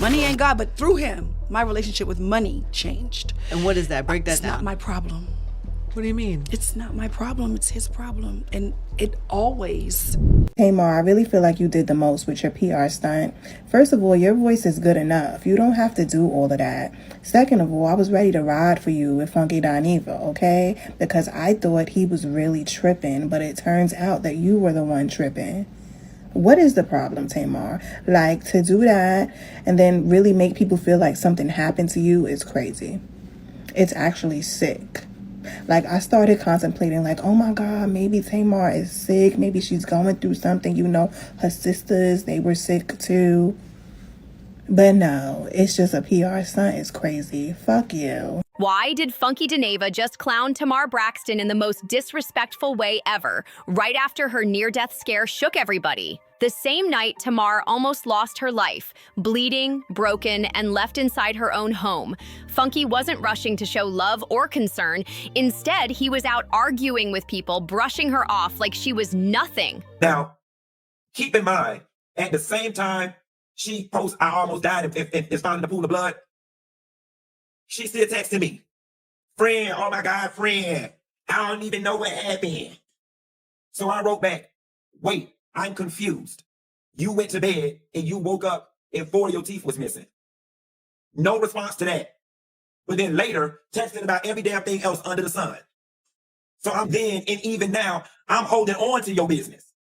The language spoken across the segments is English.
Money ain't God, but through him, my relationship with money changed. And what is that? Break that down. It's not my problem. What do you mean? It's not my problem, it's his problem. And it always... Tamar, I really feel like you did the most with your PR stunt. First of all, your voice is good enough. You don't have to do all of that. Second of all, I was ready to ride for you with Funky Dineva, okay? Because I thought he was really tripping, but it turns out that you were the one tripping. What is the problem, Tamar? Like, to do that and then really make people feel like something happened to you is crazy. It's actually sick. Like, I started contemplating, like, oh my God, maybe Tamar is sick. Maybe she's going through something. You know, her sisters, they were sick too. But no, it's just a PR stunt. It's crazy. Fuck you. Why did Funky Dineva just clown Tamar Braxton in the most disrespectful way ever, right after her near-death scare shook everybody? The same night, Tamar almost lost her life, bleeding, broken, and left inside her own home. Funky wasn't rushing to show love or concern. Instead, he was out arguing with people, brushing her off like she was nothing. Now, keep in mind, at the same time she posts, I almost died and is found in the pool of blood, she still texting me, friend, oh my God, friend, I don't even know what happened. So I wrote back, wait, I'm confused. You went to bed and you woke up and 4 of your teeth was missing. No response to that. But then later, texting about every damn thing else under the sun. So I'm then, and even now, I'm holding on to your business.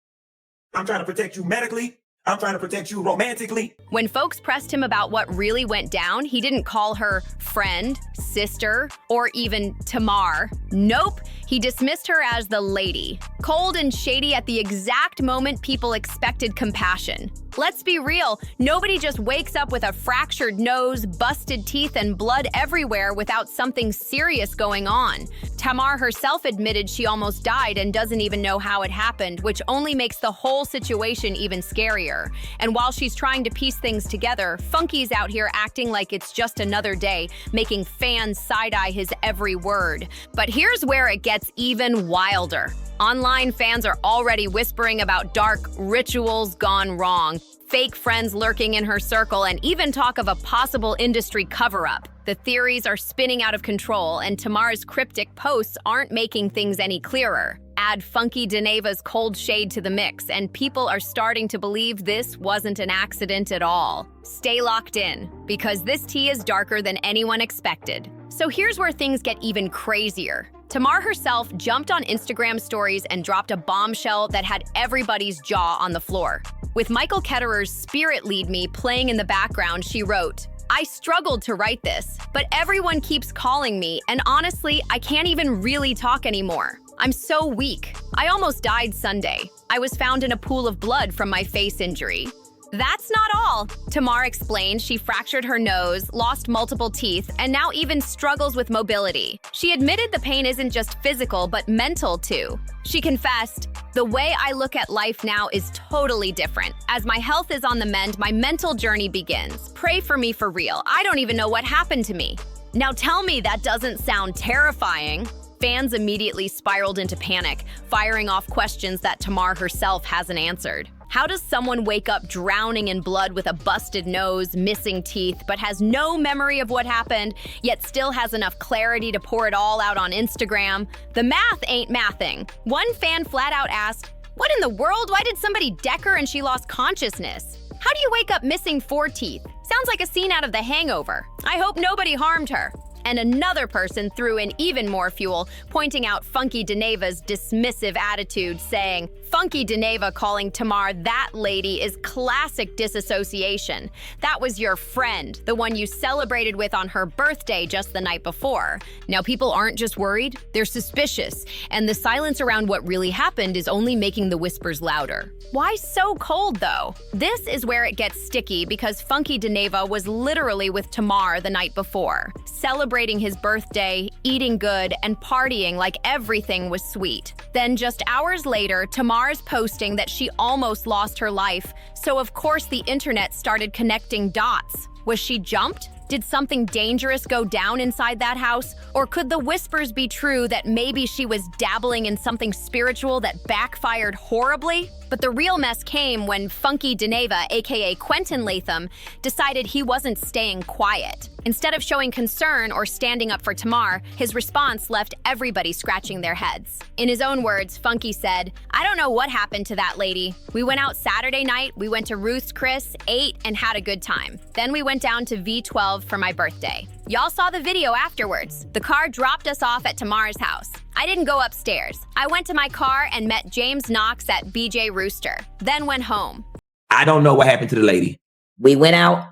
I'm trying to protect you medically. I'm trying to protect you romantically. When folks pressed him about what really went down, he didn't call her friend, sister, or even Tamar. Nope, he dismissed her as the lady. Cold and shady at the exact moment people expected compassion. Let's be real, nobody just wakes up with a fractured nose, busted teeth, and blood everywhere without something serious going on. Tamar herself admitted she almost died and doesn't even know how it happened, which only makes the whole situation even scarier. And while she's trying to piece things together, Funky's out here acting like it's just another day, making fans side-eye his every word. But here's where it gets even wilder. Online fans are already whispering about dark rituals gone wrong, fake friends lurking in her circle, and even talk of a possible industry cover-up. The theories are spinning out of control, and Tamar's cryptic posts aren't making things any clearer. Add Funky Dineva's cold shade to the mix, and people are starting to believe this wasn't an accident at all. Stay locked in, because this tea is darker than anyone expected. So here's where things get even crazier. Tamar herself jumped on Instagram stories and dropped a bombshell that had everybody's jaw on the floor. With Michael Ketterer's Spirit Lead Me playing in the background, she wrote, I struggled to write this, but everyone keeps calling me, and honestly, I can't even really talk anymore. I'm so weak. I almost died Sunday. I was found in a pool of blood from my face injury. That's not all. Tamar explained she fractured her nose, lost multiple teeth, and now even struggles with mobility. She admitted the pain isn't just physical, but mental too. She confessed, the way I look at life now is totally different. As my health is on the mend, my mental journey begins. Pray for me for real. I don't even know what happened to me. Now tell me that doesn't sound terrifying. Fans immediately spiraled into panic, firing off questions that Tamar herself hasn't answered. How does someone wake up drowning in blood with a busted nose, missing teeth, but has no memory of what happened, yet still has enough clarity to pour it all out on Instagram? The math ain't mathing. One fan flat out asked, what in the world? Why did somebody deck her and she lost consciousness? How do you wake up missing 4 teeth? Sounds like a scene out of The Hangover. I hope nobody harmed her. And another person threw in even more fuel, pointing out Funky Dineva's dismissive attitude, saying, Funky Dineva calling Tamar that lady is classic disassociation. That was your friend, the one you celebrated with on her birthday just the night before. Now people aren't just worried, they're suspicious, and the silence around what really happened is only making the whispers louder. Why so cold though? This is where it gets sticky because Funky Dineva was literally with Tamar the night before, celebrating his birthday, eating good, and partying like everything was sweet. Then just hours later, Tamar's posting that she almost lost her life, so of course the internet started connecting dots. Was she jumped? Did something dangerous go down inside that house? Or could the whispers be true that maybe she was dabbling in something spiritual that backfired horribly? But the real mess came when Funky Dineva, aka Quentin Latham, decided he wasn't staying quiet. Instead of showing concern or standing up for Tamar, his response left everybody scratching their heads. In his own words, Funky said, "I don't know what happened to that lady. We went out Saturday night, we went to Ruth's Chris, ate, and had a good time. Then we went down to V12 for my birthday. Y'all saw the video afterwards. The car dropped us off at Tamar's house. I didn't go upstairs. I went to my car and met James Knox at BJ Rooster, then went home." I don't know what happened to the lady. We went out.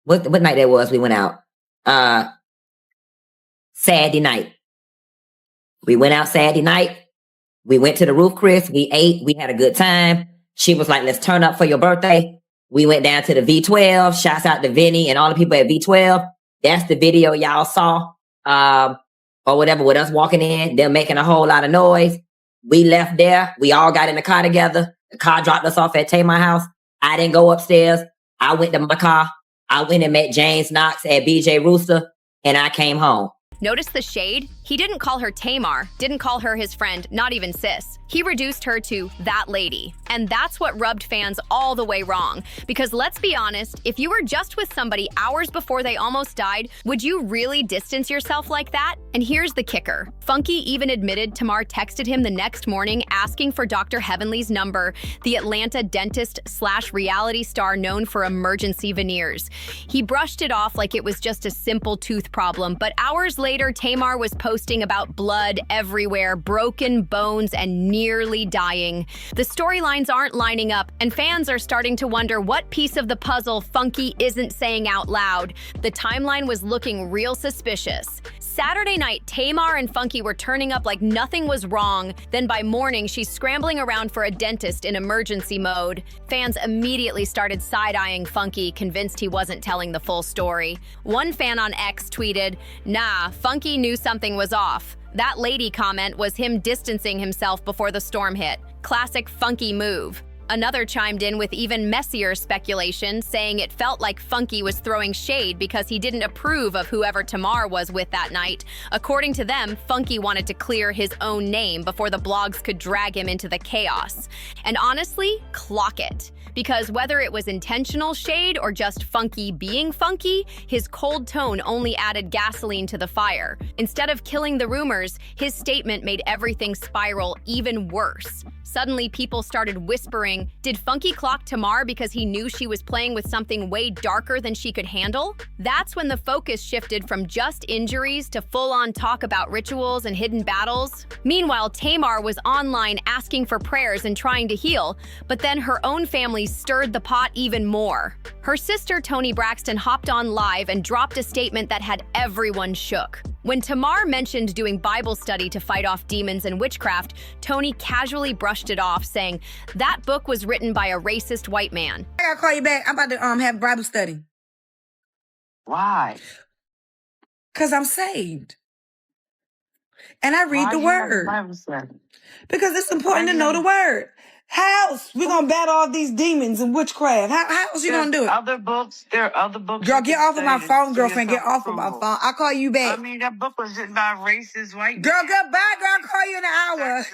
What night that was? We went out. Saturday night. We went out Saturday night. We went to the Roof Chris. We ate. We had a good time. She was like, "Let's turn up for your birthday." We went down to the V12. Shouts out to Vinny and all the people at V12. That's the video y'all saw. Or whatever, with us walking in, them making a whole lot of noise. We left there. We all got in the car together. The car dropped us off at Tamar house. I didn't go upstairs. I went to my car. I went and met James Knox at BJ Rooster, and I came home. Notice the shade? He didn't call her Tamar, didn't call her his friend, not even sis. He reduced her to that lady. And that's what rubbed fans all the way wrong. Because let's be honest, if you were just with somebody hours before they almost died, would you really distance yourself like that? And here's the kicker. Funky even admitted Tamar texted him the next morning asking for Dr. Heavenly's number, the Atlanta dentist/reality star known for emergency veneers. He brushed it off like it was just a simple tooth problem, but hours later, Tamar was posting about blood everywhere, broken bones, and nearly dying. The storylines aren't lining up, and fans are starting to wonder what piece of the puzzle Funky isn't saying out loud. The timeline was looking real suspicious. Saturday night, Tamar and Funky were turning up like nothing was wrong. Then by morning, she's scrambling around for a dentist in emergency mode. Fans immediately started side-eyeing Funky, convinced he wasn't telling the full story. One fan on X tweeted, "Nah, Funky knew something was off. That lady" comment was him distancing himself before the storm hit. Classic Funky move. Another chimed in with even messier speculation, saying it felt like Funky was throwing shade because he didn't approve of whoever Tamar was with that night. According to them, Funky wanted to clear his own name before the blogs could drag him into the chaos. And honestly, clock it. Because whether it was intentional shade or just Funky being funky, his cold tone only added gasoline to the fire. Instead of killing the rumors, his statement made everything spiral even worse. Suddenly, people started whispering, did Funky clock Tamar because he knew she was playing with something way darker than she could handle? That's when the focus shifted from just injuries to full-on talk about rituals and hidden battles. Meanwhile, Tamar was online asking for prayers and trying to heal, but then her own family stirred the pot even more. Her sister, Tamar Braxton, hopped on live and dropped a statement that had everyone shook. When Tamar mentioned doing Bible study to fight off demons and witchcraft, Tony casually brushed it off, saying, that book was written by a racist white man. I gotta call you back. I'm about to have Bible study. Why? Because I'm saved. And I read the word. Bible study? Because it's important to know the word. How else we gonna battle all these demons and witchcraft? How else you gonna do it? There are other books. Girl, get off of my phone, girlfriend. Get off of my phone. I'll call you back. I mean, that book was written by a racist white Girl, man. goodbye, girl. I'll call you in an hour.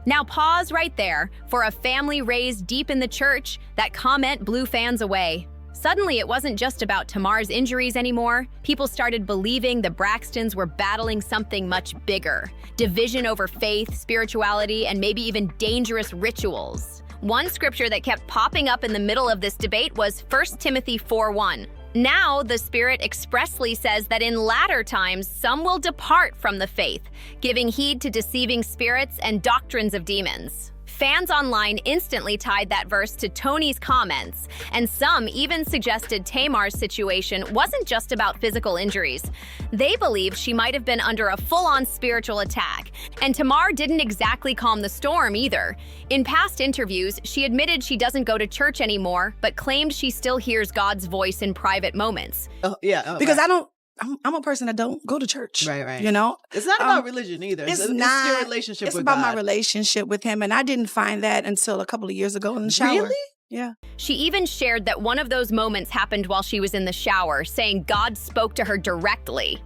Now pause right there. For a family raised deep in the church, that comment blew fans away. Suddenly, it wasn't just about Tamar's injuries anymore. People started believing the Braxtons were battling something much bigger. Division over faith, spirituality, and maybe even dangerous rituals. One scripture that kept popping up in the middle of this debate was 1 Timothy 4:1. Now, the Spirit expressly says that in latter times, some will depart from the faith, giving heed to deceiving spirits and doctrines of demons. Fans online instantly tied that verse to Tony's comments, and some even suggested Tamar's situation wasn't just about physical injuries. They believed she might have been under a full-on spiritual attack, and Tamar didn't exactly calm the storm either. In past interviews, she admitted she doesn't go to church anymore, but claimed she still hears God's voice in private moments. Because I'm a person that don't go to church. Right. You know? It's not about religion either. It's not. It's your relationship it's with about God. my relationship with him, and I didn't find that until a couple of years ago in the shower. Really? Yeah. She even shared that one of those moments happened while she was in the shower, saying God spoke to her directly.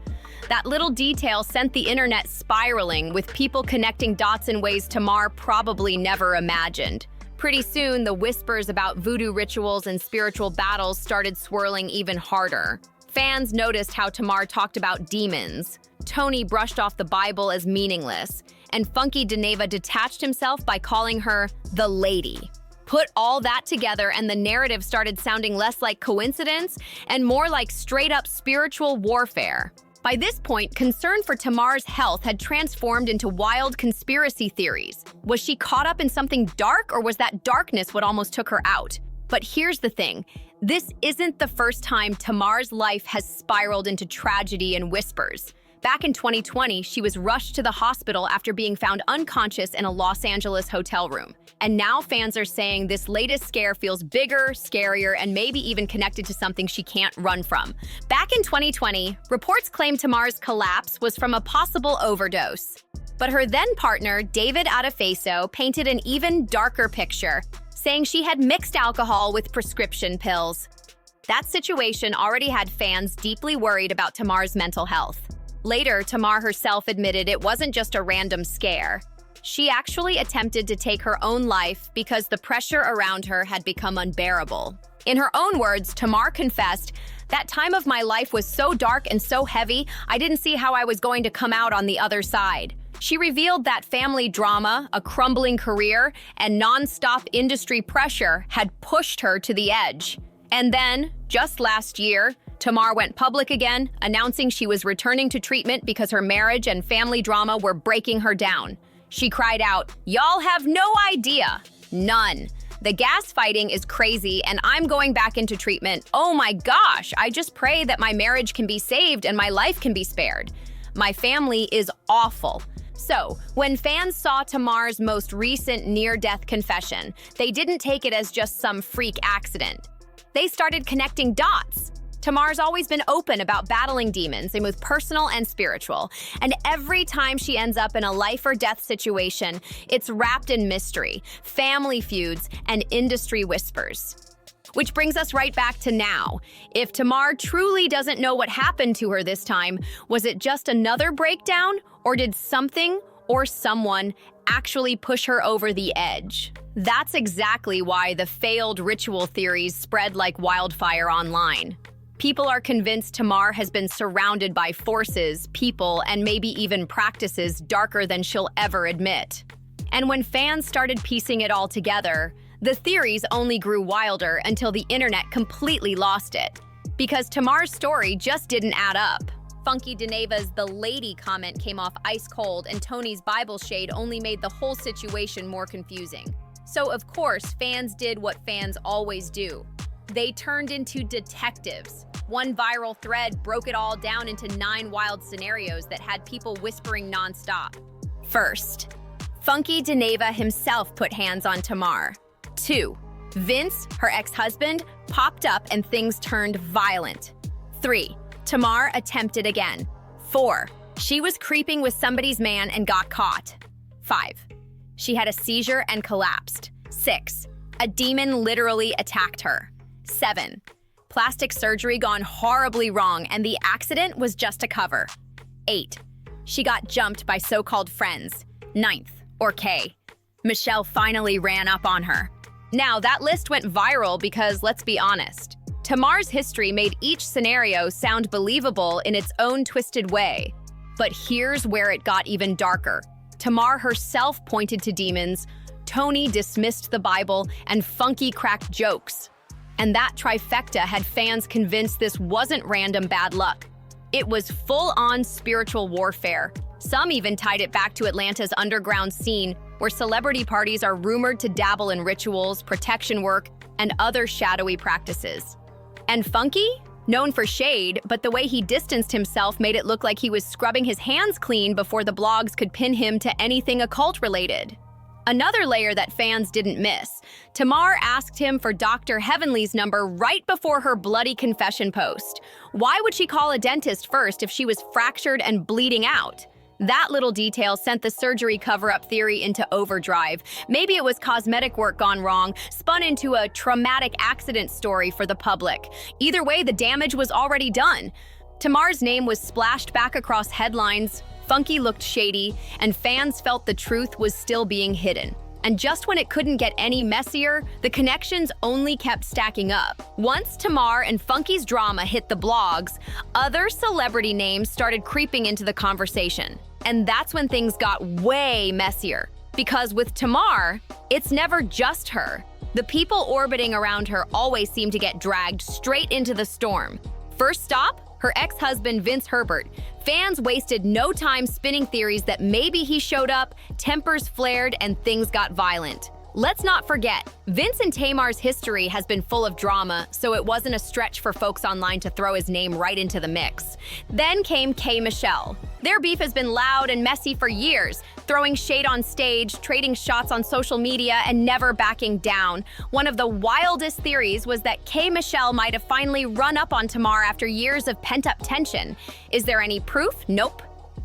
That little detail sent the internet spiraling, with people connecting dots in ways Tamar probably never imagined. Pretty soon, the whispers about voodoo rituals and spiritual battles started swirling even harder. Fans noticed how Tamar talked about demons. Tony brushed off the Bible as meaningless, and Funky Dineva detached himself by calling her the lady. Put all that together and the narrative started sounding less like coincidence and more like straight-up spiritual warfare. By this point, concern for Tamar's health had transformed into wild conspiracy theories. Was she caught up in something dark, or was that darkness what almost took her out? But here's the thing. This isn't the first time Tamar's life has spiraled into tragedy and whispers. Back in 2020, she was rushed to the hospital after being found unconscious in a Los Angeles hotel room. And now fans are saying this latest scare feels bigger, scarier, and maybe even connected to something she can't run from. Back in 2020, reports claimed Tamar's collapse was from a possible overdose. But her then partner, David Adefeso, painted an even darker picture, saying she had mixed alcohol with prescription pills. That situation already had fans deeply worried about Tamar's mental health. Later, Tamar herself admitted it wasn't just a random scare. She actually attempted to take her own life because the pressure around her had become unbearable. In her own words, Tamar confessed, "That time of my life was so dark and so heavy, I didn't see how I was going to come out on the other side." She revealed that family drama, a crumbling career, and non-stop industry pressure had pushed her to the edge. And then, just last year, Tamar went public again, announcing she was returning to treatment because her marriage and family drama were breaking her down. She cried out, "Y'all have no idea. None. The gas fighting is crazy and I'm going back into treatment. Oh my gosh, I just pray that my marriage can be saved and my life can be spared. My family is awful." So, when fans saw Tamar's most recent near-death confession, they didn't take it as just some freak accident. They started connecting dots. Tamar's always been open about battling demons, and both personal and spiritual. And every time she ends up in a life or death situation, it's wrapped in mystery, family feuds, and industry whispers. Which brings us right back to now. If Tamar truly doesn't know what happened to her this time, was it just another breakdown, or did something or someone actually push her over the edge? That's exactly why the failed ritual theories spread like wildfire online. People are convinced Tamar has been surrounded by forces, people, and maybe even practices darker than she'll ever admit. And when fans started piecing it all together, the theories only grew wilder until the internet completely lost it. Because Tamar's story just didn't add up. Funky Dineva's "the lady" comment came off ice cold, and Tony's Bible shade only made the whole situation more confusing. So of course, fans did what fans always do. They turned into detectives. One viral thread broke it all down into 9 wild scenarios that had people whispering nonstop. First, Funky Dineva himself put hands on Tamar. 2. Vince, her ex-husband, popped up and things turned violent. 3. Tamar attempted again. 4. She was creeping with somebody's man and got caught. 5. She had a seizure and collapsed. 6. A demon literally attacked her. 7. Plastic surgery gone horribly wrong and the accident was just a cover. 8. She got jumped by so-called friends. 9th, or K. Michelle finally ran up on her. Now, that list went viral because, let's be honest, Tamar's history made each scenario sound believable in its own twisted way. But here's where it got even darker. Tamar herself pointed to demons, Tony dismissed the Bible, and Funky cracked jokes. And that trifecta had fans convinced this wasn't random bad luck. It was full-on spiritual warfare. Some even tied it back to Atlanta's underground scene, where celebrity parties are rumored to dabble in rituals, protection work, and other shadowy practices. And Funky? Known for shade, but the way he distanced himself made it look like he was scrubbing his hands clean before the blogs could pin him to anything occult-related. Another layer that fans didn't miss. Tamar asked him for Dr. Heavenly's number right before her bloody confession post. Why would she call a dentist first if she was fractured and bleeding out? That little detail sent the surgery cover-up theory into overdrive. Maybe it was cosmetic work gone wrong, spun into a traumatic accident story for the public. Either way, the damage was already done. Tamar's name was splashed back across headlines, Funky looked shady, and fans felt the truth was still being hidden. And just when it couldn't get any messier, the connections only kept stacking up. Once Tamar and Funky's drama hit the blogs, other celebrity names started creeping into the conversation. And that's when things got way messier. Because with Tamar, it's never just her. The people orbiting around her always seem to get dragged straight into the storm. First stop, her ex-husband Vince Herbert. Fans wasted no time spinning theories that maybe he showed up, tempers flared, and things got violent. Let's not forget, Vince and Tamar's history has been full of drama, so it wasn't a stretch for folks online to throw his name right into the mix. Then came K. Michelle. Their beef has been loud and messy for years, throwing shade on stage, trading shots on social media, and never backing down. One of the wildest theories was that K. Michelle might have finally run up on Tamar after years of pent-up tension. Is there any proof? Nope.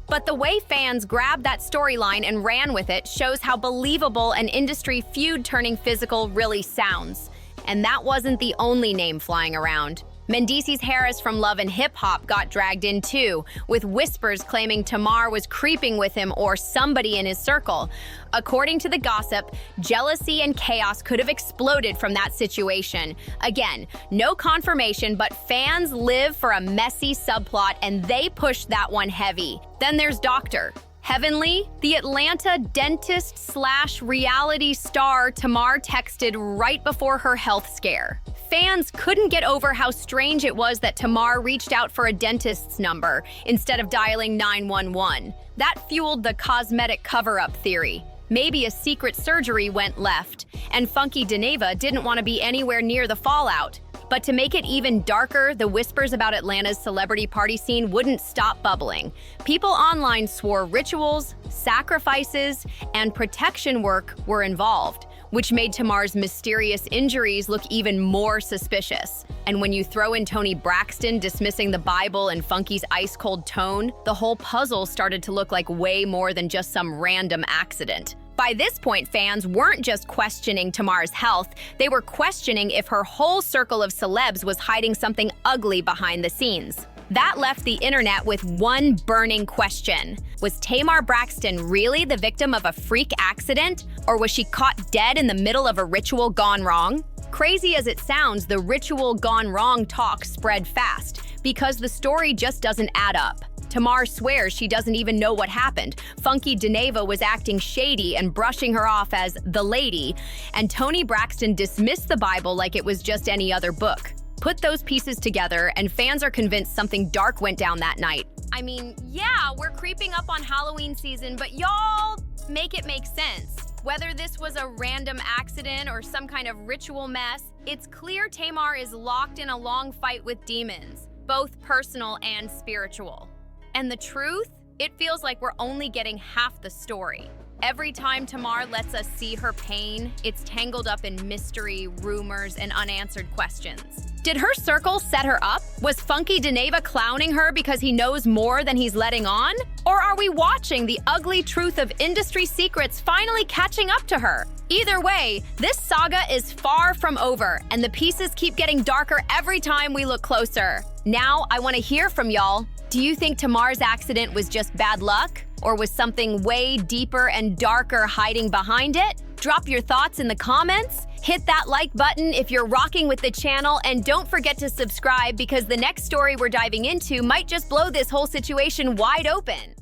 But the way fans grabbed that storyline and ran with it shows how believable an industry feud turning physical really sounds. And that wasn't the only name flying around. Mendeecees Harris from Love and Hip Hop got dragged in too, with whispers claiming Tamar was creeping with him or somebody in his circle. According to the gossip, jealousy and chaos could have exploded from that situation. Again, no confirmation, but fans live for a messy subplot and they pushed that one heavy. Then there's Dr. Heavenly, the Atlanta dentist/reality star Tamar texted right before her health scare. Fans couldn't get over how strange it was that Tamar reached out for a dentist's number instead of dialing 911. That fueled the cosmetic cover-up theory. Maybe a secret surgery went left, and Funky Dineva didn't want to be anywhere near the fallout. But to make it even darker, the whispers about Atlanta's celebrity party scene wouldn't stop bubbling. People online swore rituals, sacrifices, and protection work were involved, which made Tamar's mysterious injuries look even more suspicious. And when you throw in Toni Braxton dismissing the Bible and Funky's ice-cold tone, the whole puzzle started to look like way more than just some random accident. By this point, fans weren't just questioning Tamar's health, they were questioning if her whole circle of celebs was hiding something ugly behind the scenes. That left the internet with one burning question. Was Tamar Braxton really the victim of a freak accident? Or was she caught dead in the middle of a ritual gone wrong? Crazy as it sounds, the ritual gone wrong talk spread fast, because the story just doesn't add up. Tamar swears she doesn't even know what happened. Funky Dineva was acting shady and brushing her off as the lady, and Toni Braxton dismissed the Bible like it was just any other book. Put those pieces together, and fans are convinced something dark went down that night. I mean, yeah, we're creeping up on Halloween season, but y'all make it make sense. Whether this was a random accident or some kind of ritual mess, it's clear Tamar is locked in a long fight with demons, both personal and spiritual. And the truth? It feels like we're only getting half the story. Every time Tamar lets us see her pain, it's tangled up in mystery, rumors, and unanswered questions. Did her circle set her up? Was Funky Dineva clowning her because he knows more than he's letting on? Or are we watching the ugly truth of industry secrets finally catching up to her? Either way, this saga is far from over, and the pieces keep getting darker every time we look closer. Now, I want to hear from y'all. Do you think Tamar's accident was just bad luck? Or was something way deeper and darker hiding behind it? Drop your thoughts in the comments. Hit that like button if you're rocking with the channel, and don't forget to subscribe because the next story we're diving into might just blow this whole situation wide open.